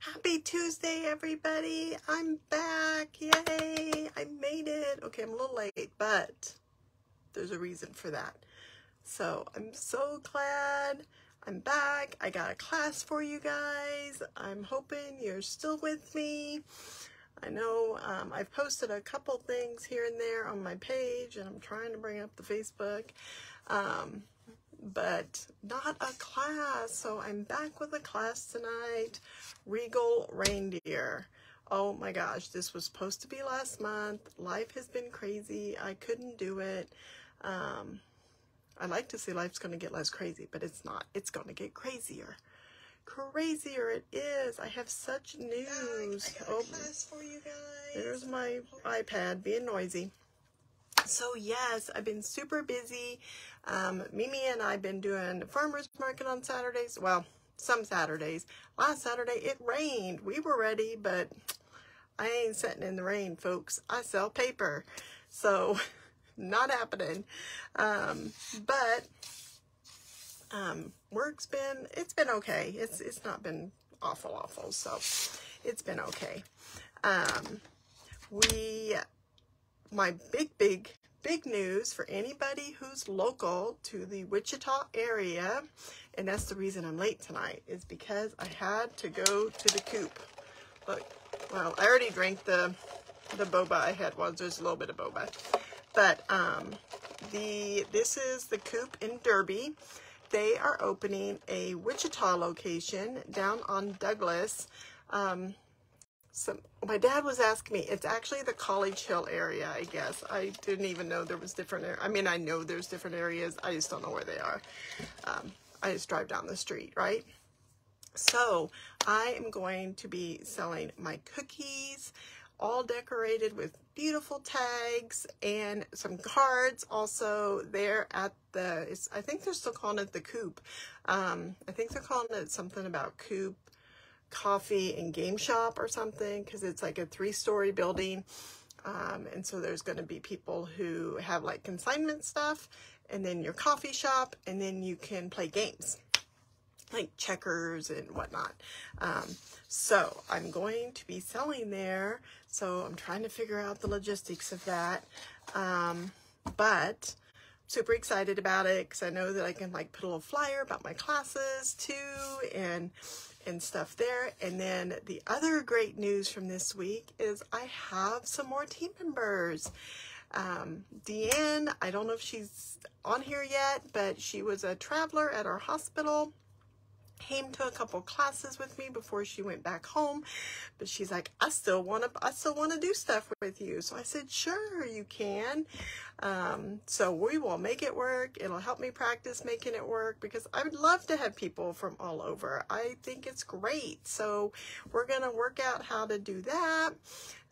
Happy Tuesday, everybody. I'm back. Yay. I made it. Okay, I'm a little late, but there's a reason for that. So I'm so glad I'm back. I got a class for you guys. I'm hoping you're still with me. I know I've posted a couple things here and there on my page, and I'm trying to bring up the Facebook. But not a class. So I'm back with a class tonight. Regal Reindeer. Oh my gosh, this was supposed to be last month. Life has been crazy. I couldn't do it. I like to say life's going to get less crazy, but it's not. It's going to get crazier. Crazier it is. I have such news. Oh, class for you guys. There's my iPad being noisy. So yes, I've been super busy. Mimi and I've been doing farmers market on Saturdays. Well, some Saturdays. Last Saturday it rained. We were ready, but I ain't sitting in the rain, folks. I sell paper, so not happening. But work's it's been okay. It's not been awful. So it's been okay. My big news for anybody who's local to the Wichita area, and that's the reason I'm late tonight, is because I had to go to the coop. Look, well, I already drank the boba I had. Well, there's a little bit of boba, but this is the coop in Derby. They are opening a Wichita location down on Douglas. So my dad was asking me, it's actually the College Hill area, I guess. I didn't even know there was different areas. I mean, I know there's different areas. I just don't know where they are. I just drive down the street, right? So I am going to be selling my cookies, all decorated with beautiful tags and some cards. Also there at I think they're still calling it the Coop. I think they're calling it something about Coop Coffee and Game Shop or something, because it's like a 3-story building. And so there's going to be people who have like consignment stuff, and then your coffee shop, and then you can play games like checkers and whatnot. So I'm going to be selling there. So I'm trying to figure out the logistics of that. But super excited about it, because I know that I can like put a little flyer about my classes too, and stuff there. And then the other great news from this week is I have some more team members. Deanne, I don't know if she's on here yet, but she was a traveler at our hospital, came to a couple classes with me before she went back home, but she's like, I still want to do stuff with you. So I said, sure, you can. So we will make it work. It'll help me practice making it work, because I would love to have people from all over. I think it's great. So we're going to work out how to do that.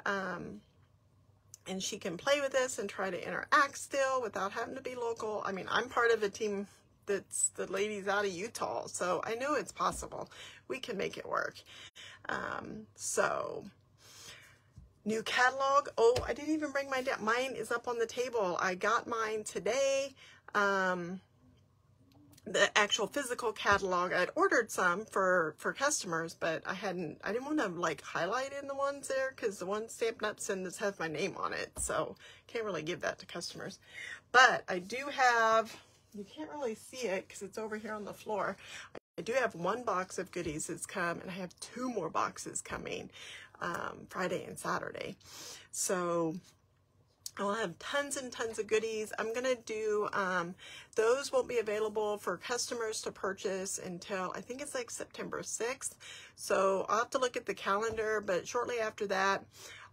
And she can play with us and try to interact still without having to be local. I mean, I'm part of a team that's the ladies out of Utah, so I know it's possible. We can make it work. So new catalog. Oh, I didn't even bring mine is up on the table. I got mine today. The actual physical catalog, I'd ordered some for customers, but I didn't want to like highlight in the ones there, because the one stamped nuts and this has my name on it, so can't really give that to customers. But I do have, you can't really see it because it's over here on the floor. I do have one box of goodies that's come, and I have 2 more boxes coming Friday and Saturday. So I'll have tons and tons of goodies. I'm going to do, those won't be available for customers to purchase until, I think it's like September 6th. So I'll have to look at the calendar, but shortly after that,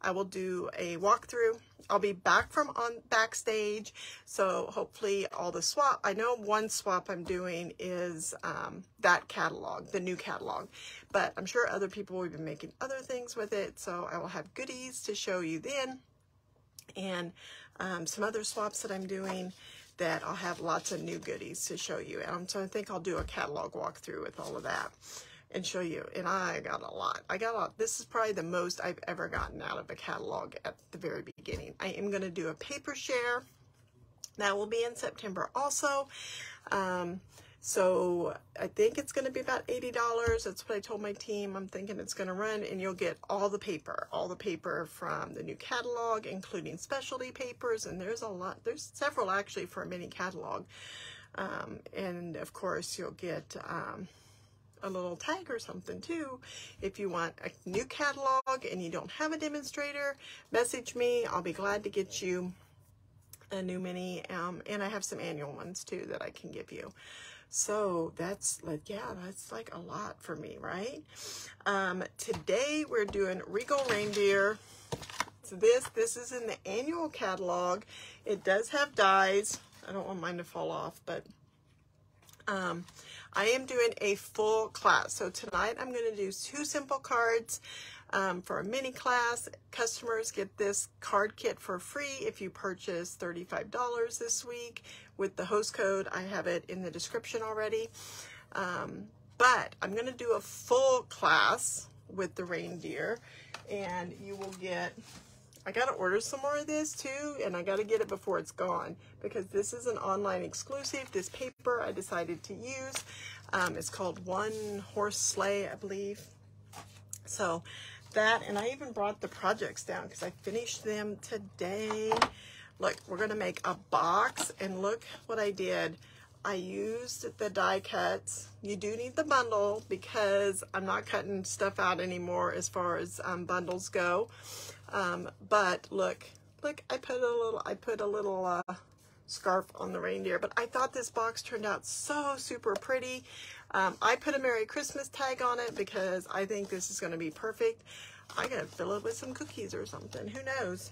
I will do a walkthrough. I'll be back from backstage, so hopefully all the swap. I know one swap I'm doing is that catalog, the new catalog, but I'm sure other people will be making other things with it, so I will have goodies to show you then, and some other swaps that I'm doing that I'll have lots of new goodies to show you. So I think I'll do a catalog walkthrough with all of that and show you. And I got a lot. This is probably the most I've ever gotten out of a catalog at the very beginning. I am going to do a paper share. That will be in September also. So I think it's going to be about $80. That's what I told my team. I'm thinking it's going to run, and you'll get all the paper from the new catalog, including specialty papers. And there's a lot, there's several actually for a mini catalog. And of course you'll get a little tag or something too. If you want a new catalog and you don't have a demonstrator, message me. I'll be glad to get you a new mini, and I have some annual ones too that I can give you. So that's like, yeah, that's like a lot for me, right? Today we're doing Regal Reindeer. So this is in the annual catalog. It does have dies. I don't want mine to fall off, but I am doing a full class. So tonight I'm going to do 2 simple cards for a mini class. Customers get this card kit for free if you purchase $35 this week with the host code. I have it in the description already. But I'm going to do a full class with the reindeer, and you will get, I got to order some more of this too, and I got to get it before it's gone, because this is an online exclusive. This paper I decided to use. It's called One Horse Sleigh, I believe. So that, and I even brought the projects down because I finished them today. Look, we're going to make a box, and look what I did. I used the die cuts. You do need the bundle because I'm not cutting stuff out anymore as far as bundles go. But look, I put a little scarf on the reindeer, but I thought this box turned out so super pretty. I put a Merry Christmas tag on it because I think this is going to be perfect. I gotta fill it with some cookies or something, who knows.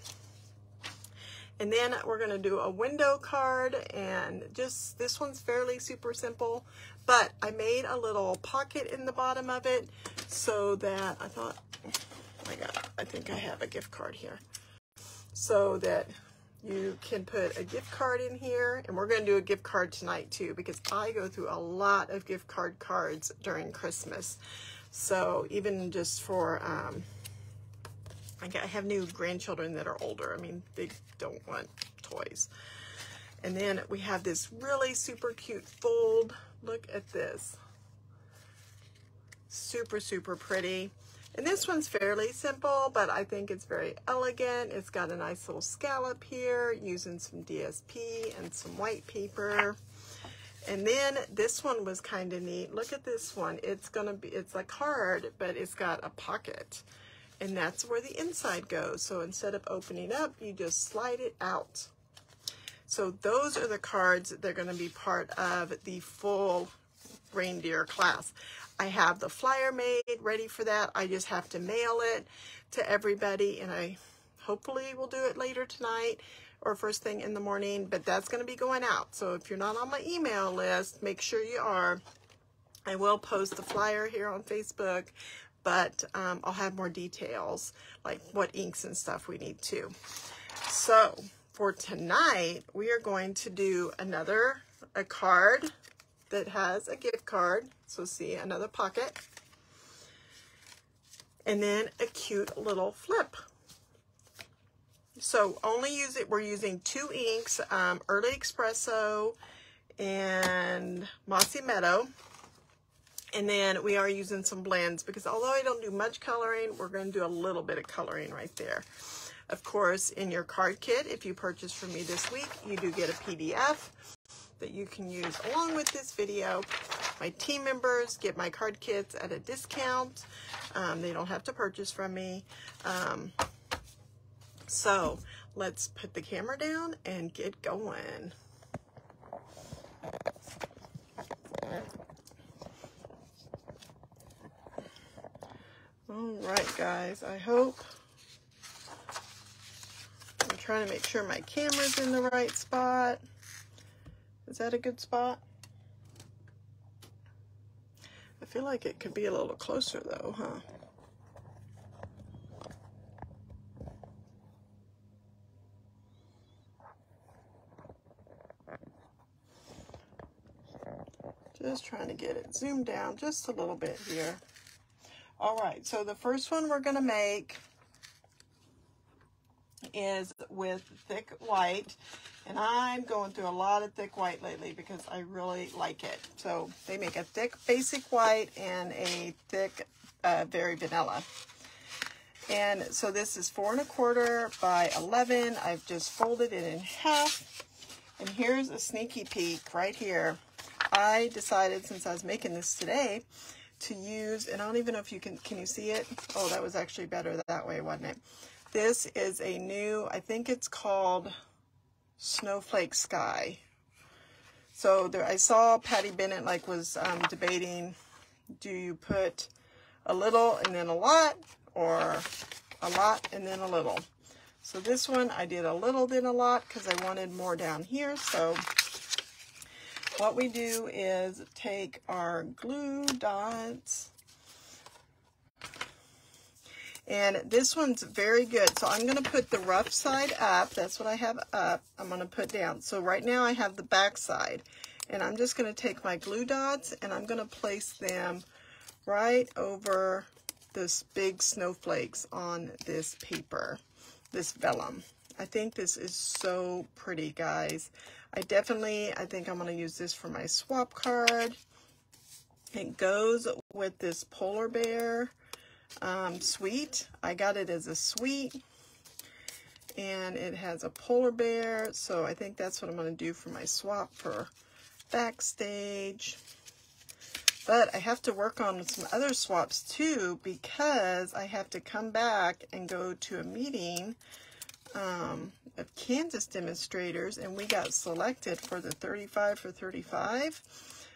And then we're going to do a window card, and just, this one's fairly super simple, but I made a little pocket in the bottom of it so that I thought, I think I have a gift card here, so that you can put a gift card in here. And we're going to do a gift card tonight too, because I go through a lot of gift card cards during Christmas. So even just for, I have new grandchildren that are older. I mean, they don't want toys. And then we have this really super cute fold. Look at this. Super, super pretty. And this one's fairly simple, but I think it's very elegant. It's got a nice little scallop here using some DSP and some white paper. And then this one was kind of neat. Look at this one. It's a card, but it's got a pocket. And that's where the inside goes. So instead of opening up, you just slide it out. So those are the cards that are going to be part of the full reindeer class. I have the flyer made ready for that. I just have to mail it to everybody, and I hopefully will do it later tonight or first thing in the morning, but that's going to be going out. So if you're not on my email list, make sure you are. I will post the flyer here on Facebook, but I'll have more details, like what inks and stuff we need too. So for tonight, we are going to do a card that has a gift card. So see, another pocket. And then a cute little flip. So we're using 2 inks, Early Espresso and Mossy Meadow. And then we are using some blends because although I don't do much coloring, we're going to do a little bit of coloring right there. Of course, in your card kit, if you purchase from me this week, you do get a PDF that you can use along with this video. My team members get my card kits at a discount. They don't have to purchase from me. So let's put the camera down and get going. All right, guys, I'm trying to make sure my camera's in the right spot. Is that a good spot? I feel like it could be a little closer though, huh? Just trying to get it zoomed down just a little bit here. All right, so the first one we're going to make is with thick white. And I'm going through a lot of thick white lately because I really like it. So they make a thick basic white and a thick very vanilla. And so this is 4 1/4 by 11. I've just folded it in half. And here's a sneaky peek right here. I decided, since I was making this today, to use, and I don't even know if you can you see it? Oh, that was actually better that way, wasn't it? This is a new, I think it's called Snowflake Sky. So there, I saw Patty Bennett was debating, do you put a little and then a lot, or a lot and then a little? So this one I did a little then a lot because I wanted more down here. So what we do is take our glue dots, and this one's very good. So I'm going to put the rough side up. That's what I have up. I'm going to put down. So right now I have the back side, and I'm just going to take my glue dots and I'm going to place them right over this big snowflakes on this paper, this vellum. I think this is so pretty, guys. I think I'm going to use this for my swap card. It goes with this polar bear suite. I got it as a suite, and it has a polar bear, so I think that's what I'm going to do for my swap for backstage. But I have to work on some other swaps too, because I have to come back and go to a meeting of Kansas demonstrators, and we got selected for the 35 for 35.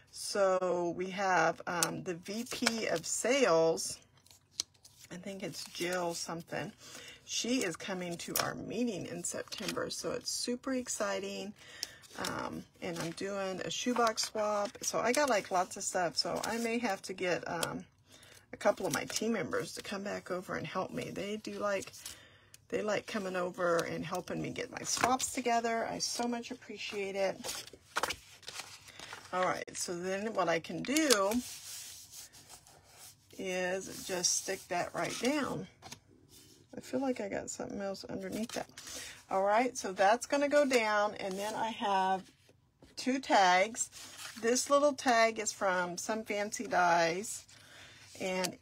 So we have the VP of sales, I think it's Jill something. She is coming to our meeting in September, so it's super exciting. And I'm doing a shoebox swap, so I got lots of stuff. So I may have to get a couple of my team members to come back over and help me. They like coming over and helping me get my swaps together. I so much appreciate it. All right, so then what I can do is just stick that right down. I feel like I got something else underneath that. All right, so that's going to go down, and then I have 2 tags. This little tag is from Some Fancy Dies, and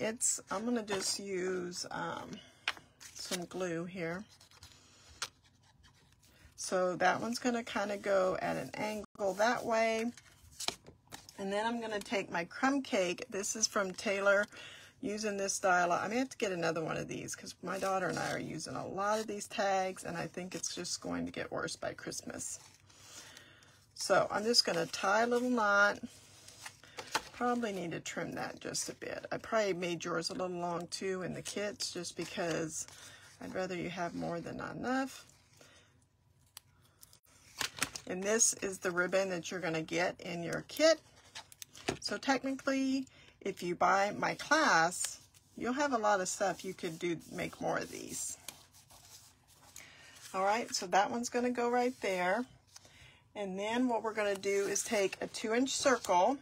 I'm going to just use some glue here. So that one's going to kind of go at an angle that way. And then I'm going to take my crumb cake. This is from Taylor, using this style. I may have to get another one of these because my daughter and I are using a lot of these tags, and I think it's just going to get worse by Christmas. So I'm just going to tie a little knot. Probably need to trim that just a bit. I probably made yours a little long too in the kits, just because I'd rather you have more than not enough. And this is the ribbon that you're going to get in your kit. So technically, if you buy my class, you'll have a lot of stuff you could make more of these. All right, so that one's going to go right there. And then what we're going to do is take a 2-inch circle,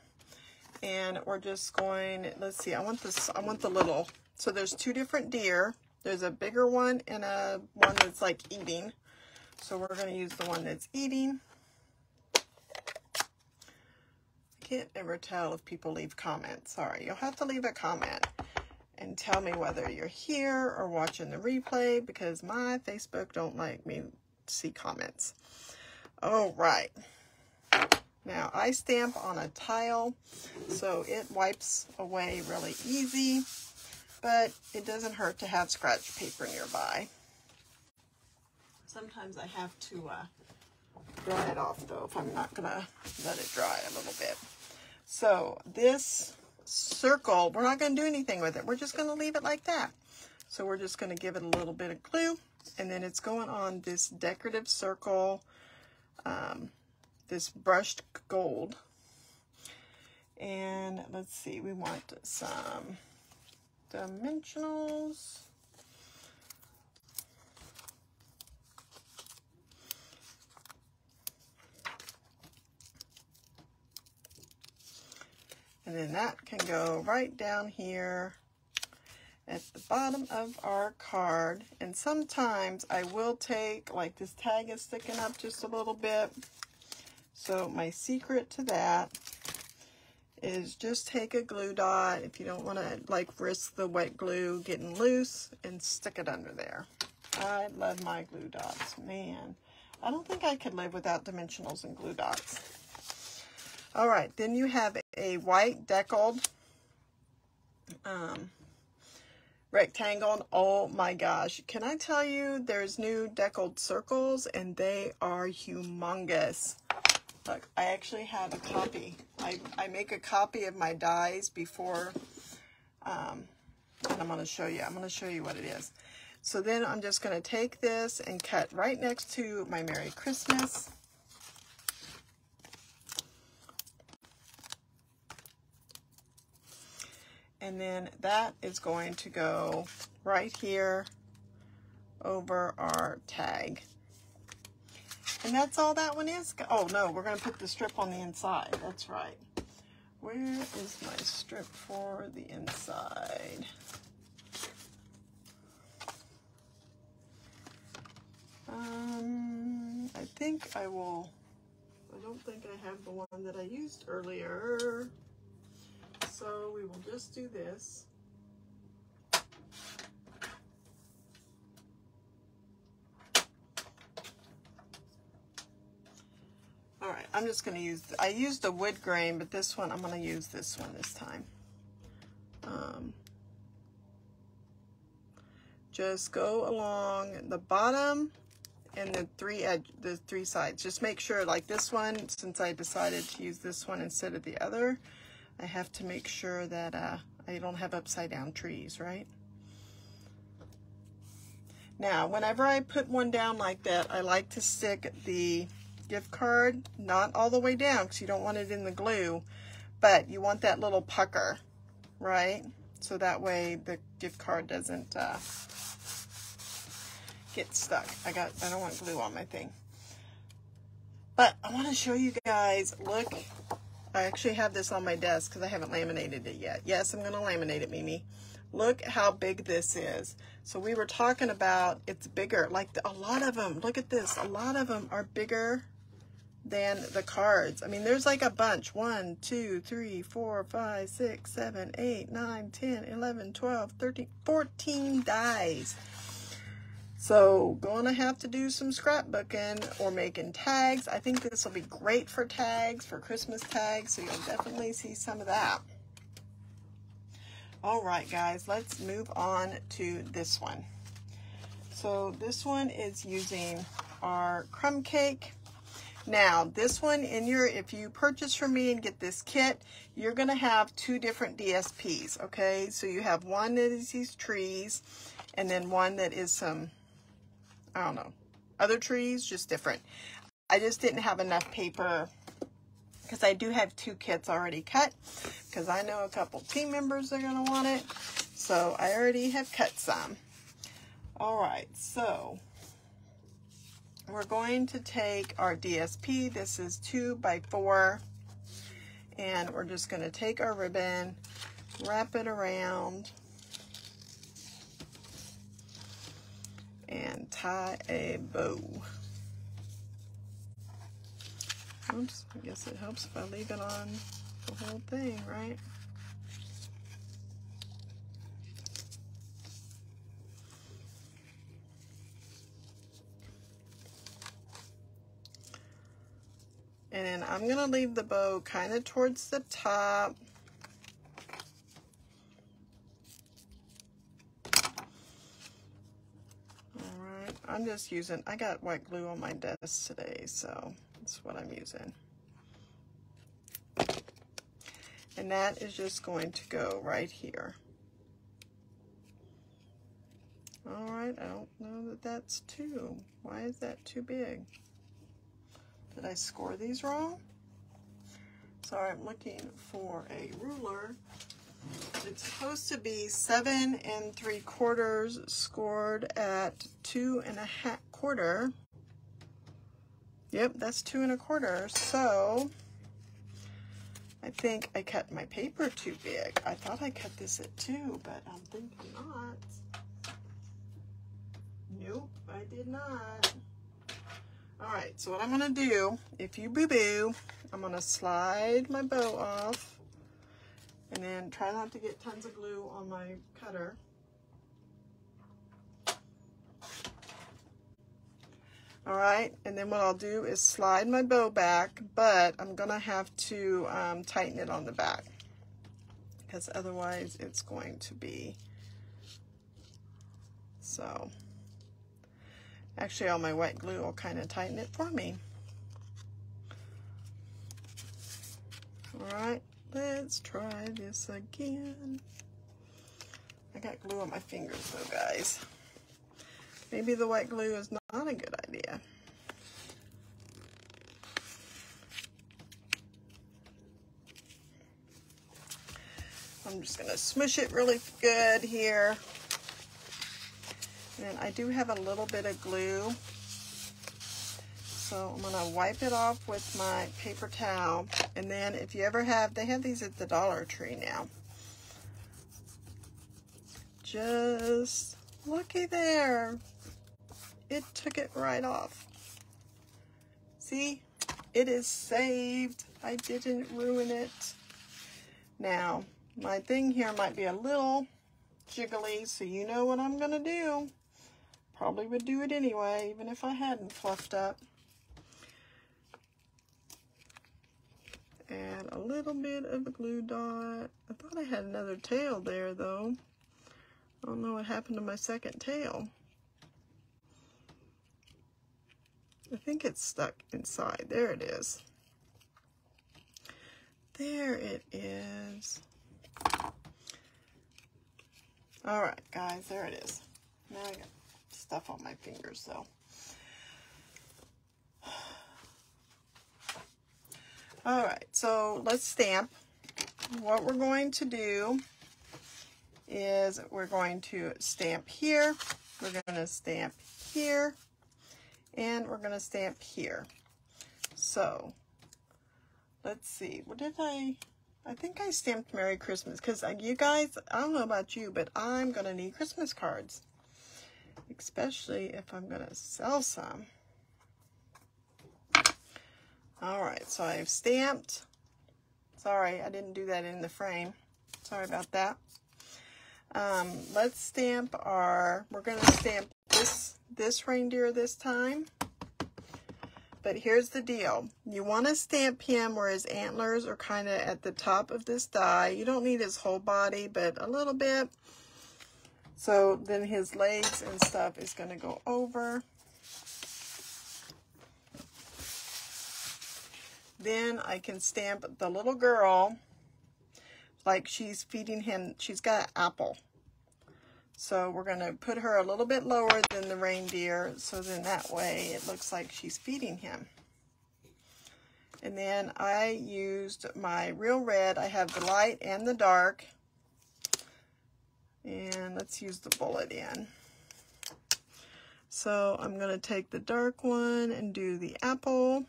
and we're just going, let's see, I want the little, so there's 2 different deer. There's a bigger one and a one that's like eating. So we're going to use the one that's eating. Can't ever tell if people leave comments. Sorry, you'll have to leave a comment and tell me whether you're here or watching the replay, because my Facebook don't like me to see comments. All right, now I stamp on a tile, so it wipes away really easy, but it doesn't hurt to have scratch paper nearby. Sometimes I have to dry it off though, if I'm not gonna let it dry a little bit. So this circle, we're not going to do anything with it. We're just going to leave it like that. So we're just going to give it a little bit of glue, and then it's going on this decorative circle, this brushed gold. And let's see, we want some dimensionals. And then that can go right down here. at the bottom of our card. And sometimes I will take, like this tag is sticking up just a little bit. So my secret to that is just take a glue dot if you don't want to like risk the wet glue getting loose, and stick it under there. I love my glue dots, man. I don't think I could live without dimensionals and glue dots. All right, then you have a white deckled rectangle. Oh my gosh, can I tell you, there's new deckled circles and they are humongous. Look, I actually have a copy. I make a copy of my dies before, and I'm going to show you. I'm going to show you what it is. So then I'm just going to take this and cut right next to my Merry Christmas. And then that is going to go right here over our tag. And that's all that one is. Oh no, we're going to put the strip on the inside. That's right. Where is my strip for the inside? I think I will. I don't think I have the one that I used earlier. So we will just do this. All right, I'm just going to use, I used a wood grain, but this one, I'm going to use this one this time. Just go along the bottom and the three sides. Just make sure, like this one, since I decided to use this one instead of the other, I have to make sure that I don't have upside down trees, right? Now, whenever I put one down like that, I like to stick the gift card not all the way down because you don't want it in the glue, but you want that little pucker, right? So that way the gift card doesn't get stuck. I don't want glue on my thing. But I want to show you guys, look, I actually have this on my desk because I haven't laminated it yet. Yes, I'm going to laminate it, Mimi. Look how big this is. So we were talking about it's bigger, like a lot of them, look at this, a lot of them are bigger than the cards. I mean, there's like a bunch. 1, 2, 3, 4, 5, 6, 7, 8, 9, 10, 11, 12, 13, 14 dies. So going to have to do some scrapbooking or making tags. I think this will be great for tags, for Christmas tags. So you'll definitely see some of that. All right, guys, let's move on to this one. So this one is using our crumb cake. Now, this one if you purchase from me and get this kit, you're going to have 2 different DSPs, okay? So you have one that is these trees, and then one that is some, I don't know, other trees, just different. I just didn't have enough paper because I do have 2 kits already cut because I know a couple team members are going to want it. So I already have cut some. All right, so we're going to take our DSP. This is 2 by 4, and we're just going to take our ribbon, wrap it around, and tie a bow. Oops, I guess it helps if I leave it on the whole thing, right? And I'm going to leave the bow kind of towards the top. All right, I'm just using, I got white glue on my desk today, so that's what I'm using. And that is just going to go right here. All right, I don't know that that's 2. Why is that too big? Did I score these wrong? Sorry, I'm looking for a ruler. It's supposed to be 7 3/4 scored at 2 1/4. Yep, that's 2 1/4. So I think I cut my paper too big. I thought I cut this at 2, but I'm thinking not. Nope, I did not. All right, so what I'm gonna do, if you boo-boo, I'm gonna slide my bow off and then try not to get tons of glue on my cutter. All right, and then what I'll do is slide my bow back, but I'm gonna have to tighten it on the back because otherwise it's going to be, so. Actually, all my white glue will kind of tighten it for me. All right, let's try this again. I got glue on my fingers though, guys. Maybe the white glue is not a good idea. I'm just gonna smush it really good here. And I do have a little bit of glue, so I'm gonna wipe it off with my paper towel. And then if you ever have, they have these at the Dollar Tree now. Just looky there. It took it right off. See, it is saved. I didn't ruin it. Now, my thing here might be a little jiggly, so you know what I'm gonna do. Probably would do it anyway, even if I hadn't fluffed up. Add a little bit of the glue dot. I thought I had another tail there though. I don't know what happened to my second tail. I think it's stuck inside. There it is. There it is. All right, guys, there it is. Now I got stuff on my fingers though. All right, so let's stamp. What we're going to do is we're going to stamp here, we're going to stamp here, and we're going to stamp here. So let's see, what did I think I stamped Merry Christmas, because you guys, I don't know about you, but I'm going to need Christmas cards, especially if I'm going to sell some. All right, so I've stamped. Sorry, I didn't do that in the frame. Sorry about that. Let's stamp we're going to stamp this reindeer this time. But here's the deal. You want to stamp him where his antlers are kind of at the top of this die. You don't need his whole body, but a little bit. So then his legs and stuff is going to go over. Then I can stamp the little girl like she's feeding him. She's got an apple. So we're going to put her a little bit lower than the reindeer, so then that way it looks like she's feeding him. And then I used my real red. I have the light and the dark. And let's use the bullet in. So I'm going to take the dark one and do the apple.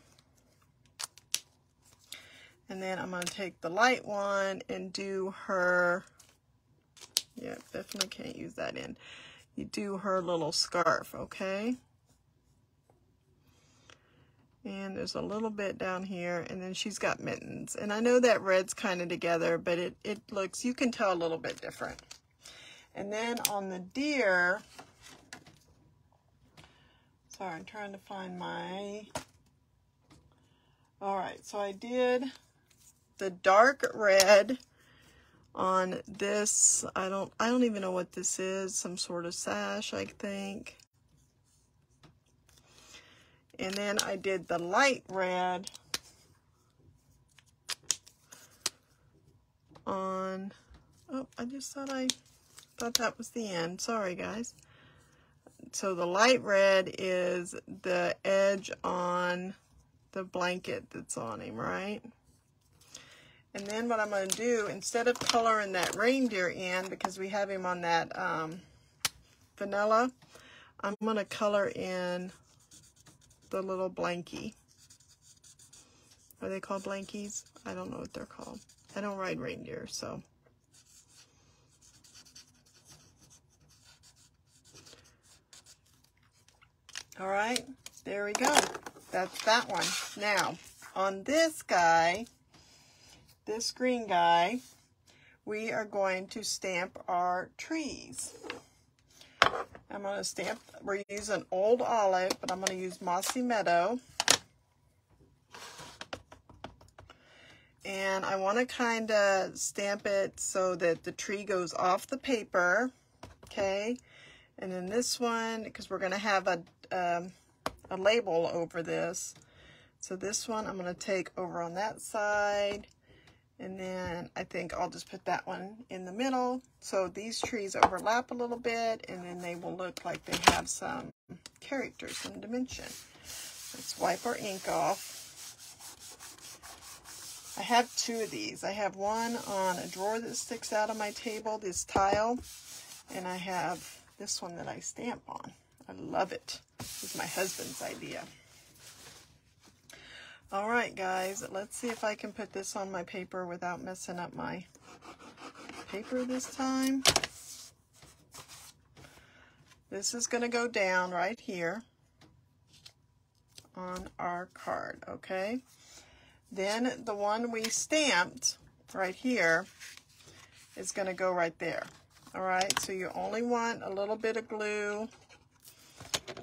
And then I'm going to take the light one and do her, yeah, definitely can't use that in. You do her little scarf, okay? And there's a little bit down here, and then she's got mittens. And I know that red's kind of together, but it looks, you can tell a little bit different. And then on the deer, sorry, I'm trying to find my, all right, so I did the dark red on this. I don't even know what this is, some sort of sash, I think. And then I did the light red on, oh, I just thought that was the end. Sorry, guys. So the light red is the edge on the blanket that's on him, right? And then what I'm going to do, instead of coloring that reindeer in, because we have him on that vanilla, I'm going to color in the little blankie. Are they called blankies? I don't know what they're called. I don't ride reindeer, so. All right, there we go. That's that one. Now, on this guy, this green guy, we are going to stamp our trees. I'm going to stamp, we're using Old Olive, but I'm going to use Mossy Meadow. And I want to kind of stamp it so that the tree goes off the paper, okay? And then this one, because we're going to have a label over this. So this one I'm going to take over on that side. And then I think I'll just put that one in the middle. So these trees overlap a little bit, and then they will look like they have some character, some dimension. Let's wipe our ink off. I have two of these. I have one on a drawer that sticks out of my table, this tile, and I have this one that I stamp on. I love it. This is my husband's idea. All right, guys, let's see if I can put this on my paper without messing up my paper this time. This is going to go down right here on our card, okay? Then the one we stamped right here is going to go right there. All right, so you only want a little bit of glue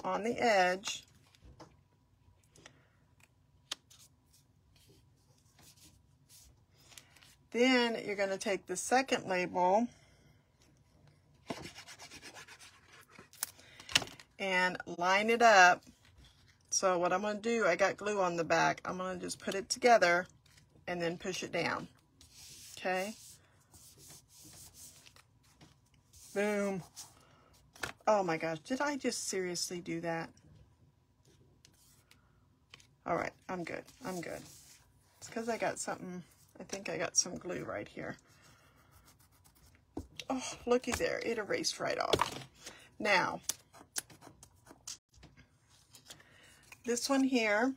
on the edge. Then you're going to take the second label and line it up. So what I'm going to do, I got glue on the back. I'm going to just put it together and then push it down. Okay. Boom. Oh my gosh, did I just seriously do that? All right, I'm good. I'm good. It's because I got something. I think I got some glue right here. Oh, looky there. It erased right off. Now, this one here,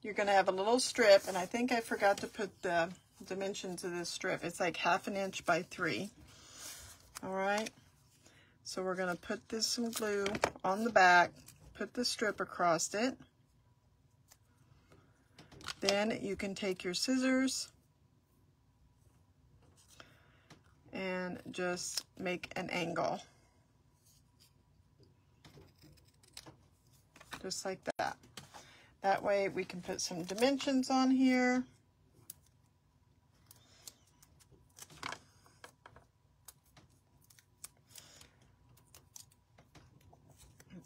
you're going to have a little strip, and I think I forgot to put the dimensions of this strip. It's like 1/2 inch by 3. All right. So we're going to put this some glue on the back, put the strip across it. Then you can take your scissors and just make an angle. Just like that. That way we can put some dimensions on here.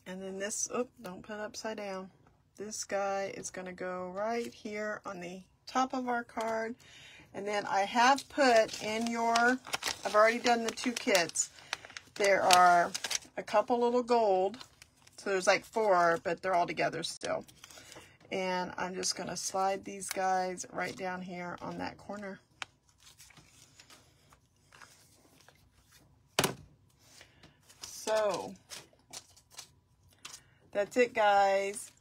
And then this, oh, don't put it upside down. This guy is going to go right here on the top of our card. And then I have put in your, I've already done the 2 kits. There are a couple little gold. So there's like 4, but they're all together still. And I'm just going to slide these guys right down here on that corner. So that's it, guys.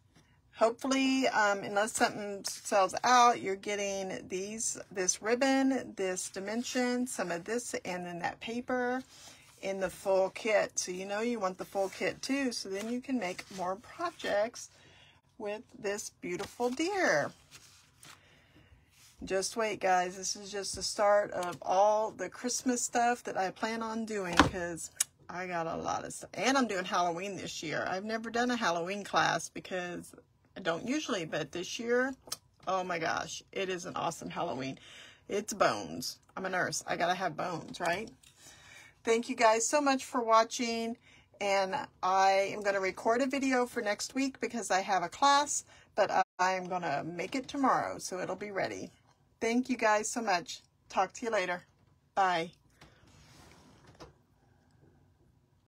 Hopefully, unless something sells out, you're getting this ribbon, this dimension, some of this, and then that paper in the full kit. So you know you want the full kit too, so then you can make more projects with this beautiful deer. Just wait, guys. This is just the start of all the Christmas stuff that I plan on doing, because I got a lot of stuff. And I'm doing Halloween this year. I've never done a Halloween class because I don't usually, but this year, oh my gosh, it is an awesome Halloween. It's bones. I'm a nurse. I gotta have bones, right? Thank you guys so much for watching. And I am going to record a video for next week because I have a class, but I am going to make it tomorrow, so it'll be ready. Thank you guys so much. Talk to you later. Bye.